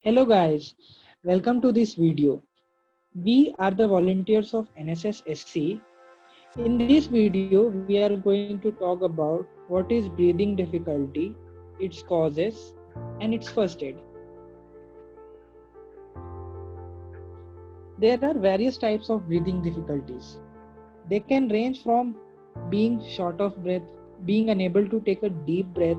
Hello guys, welcome to this video. We are the volunteers of NSS SC. In this video, we are going to talk about what is breathing difficulty, its causes, and its first aid. There are various types of breathing difficulties. They can range from being short of breath, being unable to take a deep breath,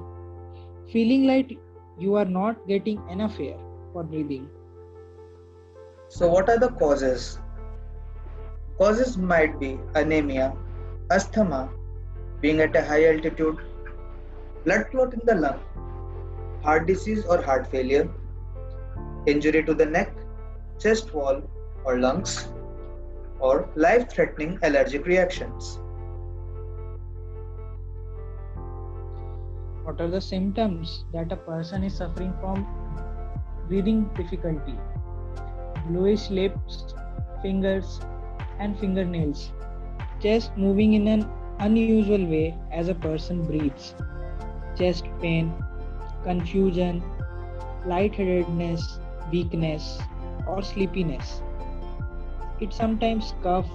feeling like you are not getting enough air for breathing. So, what are the causes? Causes might be anemia, asthma, being at a high altitude, blood clot in the lung, heart disease or heart failure, injury to the neck, chest wall or lungs, or life threatening allergic reactions. What are the symptoms that a person is suffering from breathing difficulty? Bluish lips, fingers, and fingernails. Chest moving in an unusual way as a person breathes. Chest pain, confusion, lightheadedness, weakness, or sleepiness. It sometimes cough,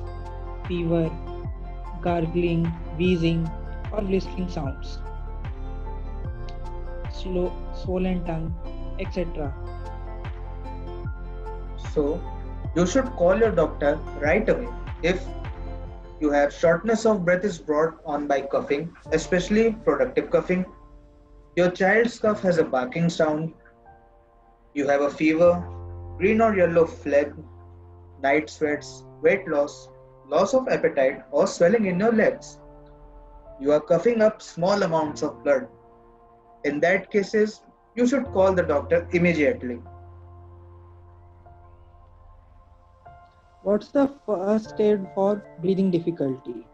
fever, gargling, wheezing, or whistling sounds. Slow, swollen tongue, etc. So, you should call your doctor right away if you have shortness of breath is brought on by coughing, especially productive coughing. Your child's cough has a barking sound. You have a fever, green or yellow phlegm, night sweats, weight loss, loss of appetite, or swelling in your legs. You are coughing up small amounts of blood. In that cases, you should call the doctor immediately. What's the first aid for breathing difficulty?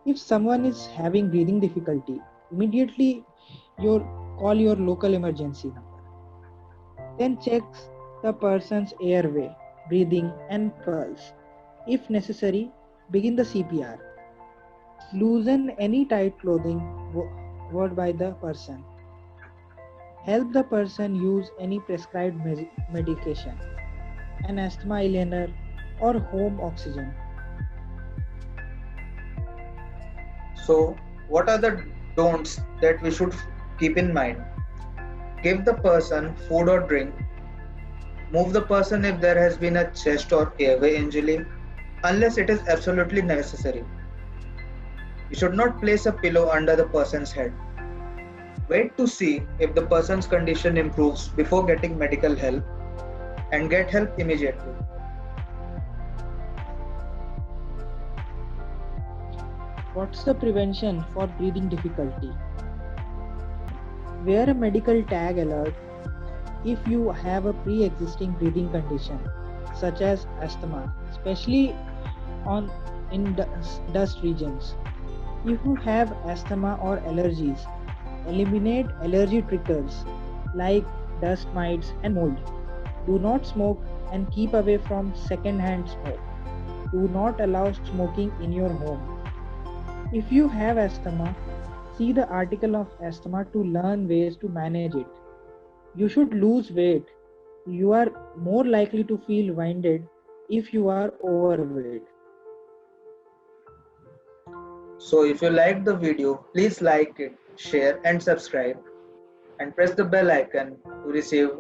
If someone is having breathing difficulty, immediately you call your local emergency number. Then check the person's airway, breathing and pulse. If necessary, begin the CPR. Loosen any tight clothing worn by the person. Help the person use any prescribed medication, an asthma inhaler or home oxygen. So, what are the don'ts that we should keep in mind? Give the person food or drink. Move the person if there has been a chest or airway injury, unless it is absolutely necessary. You should not place a pillow under the person's head. Wait to see if the person's condition improves before getting medical help and get help immediately. What's the prevention for breathing difficulty? Wear a medical tag alert if you have a pre-existing breathing condition such as asthma, especially on in dust regions. If you have asthma or allergies, eliminate allergy triggers like dust mites and mold. Do not smoke and keep away from second-hand smoke. Do not allow smoking in your home. If you have asthma, see the article of asthma to learn ways to manage it. You should lose weight. You are more likely to feel winded if you are overweight. So if you liked the video, please like it, share and subscribe and press the bell icon to receive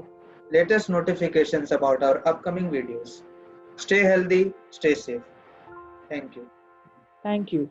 latest notifications about our upcoming videos. Stay healthy, stay safe. Thank you. Thank you.